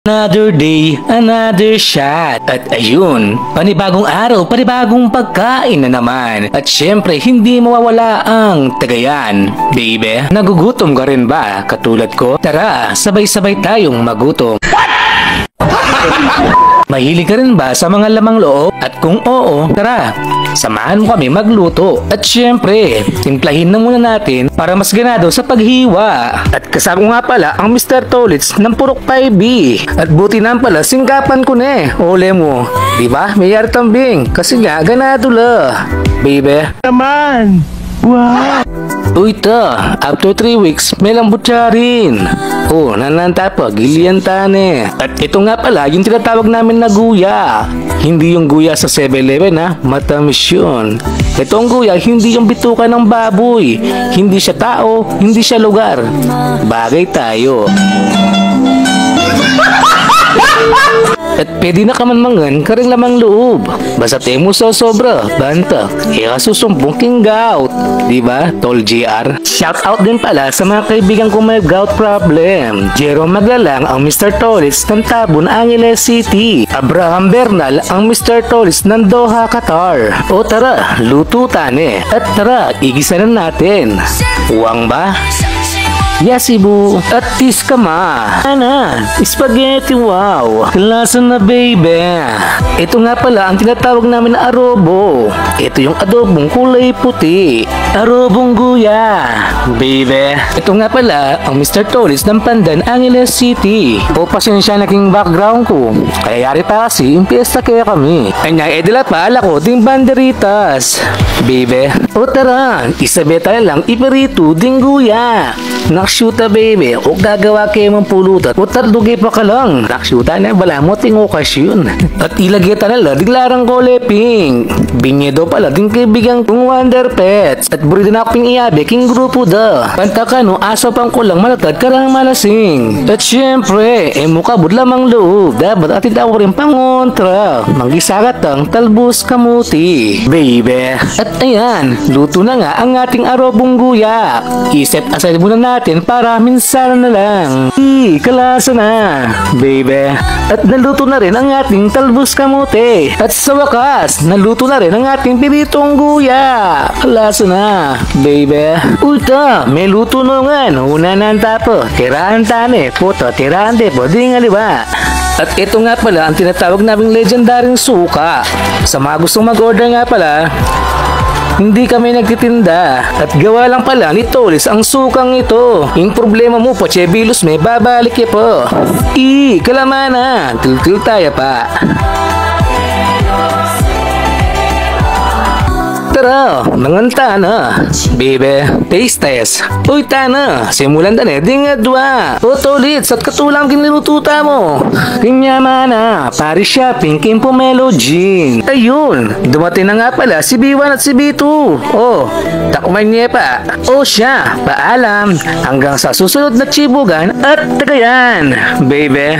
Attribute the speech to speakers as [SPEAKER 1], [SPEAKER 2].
[SPEAKER 1] Another day, another shot. At ayun, panibagong araw, panibagong pagkain na naman. At syempre, hindi mawawala ang Tagayan. Baby, nagugutom ka rin ba? Katulad ko? Tara, sabay-sabay tayong magutom. Mahilig ka rin ba sa mga lamang loob? At kung oo, tara, samahan mo kami magluto. At syempre, timplahin na muna natin para mas ganado sa paghiwa. At kasama ko nga pala ang Mr. Tolits ng Purok 5B. At buti na pala, singkapan ko na eh. Ole mo, diba? May yartambing. Kasi nga, ganado la. Baby.
[SPEAKER 2] Naman! Wow!
[SPEAKER 1] Uy ta, after 3 weeks, may lambot siya rin. Oh, nananta pa, gilian tane. At ito nga pala, yung tinatawag namin na guya. Hindi yung guya sa 7-Eleven ha, matamis yun. Itong guya, hindi yung bituka ng baboy. Hindi siya tao, hindi siya lugar. Bagay tayo. At pwede na kamanmangan ka rin lamang loob. Basta temo sa sobra, banta, ikasusumbong king gout. Diba, Tol JR? Shout out din pala sa mga kaibigan kong may gout problem. Jerome Maglalang ang Mr. Tolits ng Tabon, Angeles City. Abraham Bernal ang Mr. Tolits ng Doha, Qatar. O tara, luto tane. At tara, igisa na natin. Uwang ba? Yes, Ibu. At tis ka ma. Ana, spaghetti, wow. Klasa na, baby. Ito nga pala ang tinatawag namin na adobo. Ito yung adobong kulay puti. Adobong guya. Baby. Ito nga pala ang Mr. Tolits ng Pandan, Angeles City. O pasensya naging background ko. Kaya yari pa kasi yung piyesta kaya kami. Kanya edila pa ala ko ding banderitas. Baby. O tara, isabi tayo lang iperito ding guya. Nakshuta baby, o gagawa kayo mong pulutan o tardugi pa ka lang. Nakshuta na bala mo ting okasyon. At ilagay ta na lang diglarang koleping. Binyedo pala din kaibigan kong Wonder Pets. At burido na akong iabe king grupo da. Kanta ka no, aso pang kulang malatad karang malasing. At syempre, mukha bud lamang loob. Dapat atin tao rin pangontra. Magisagat ang talbos kamuti. Baby. At ayan, luto na nga ang ating arobong guya. Isip aside muna natin para minsan na lang. Kalasa na, baby. At naluto na rin ang ating talbos kamote. At sa wakas, naluto na rin ang ating piritong guya. Kalasa na, baby. Uta, may luto na nga. Una na ang tapo. Tirahan tane, puto, tirahan de, boding aliwa. At ito nga pala ang tinatawag naming legendaryong suka. Sa mga gustong mag-order nga pala, hindi kami nagtitinda at gawa lang pala ni Tolits ang sukang ito. Yung problema mo po, Chebilos, may babalik ya po. Kalamana, til-til tayo pa. Tara, manganta na. Baby, taste test. Uy, tana, simulan na ding adwa. O Tolits, at katulang kinlinututa mo. Kinyamana, Paris Shopping, Kimpo Melogene. Ayun, dumating na nga pala si B1 at si B2. Oh, takman niya pa. O siya, paalam. Hanggang sa susunod na Chibugan at Tagayan. Baby.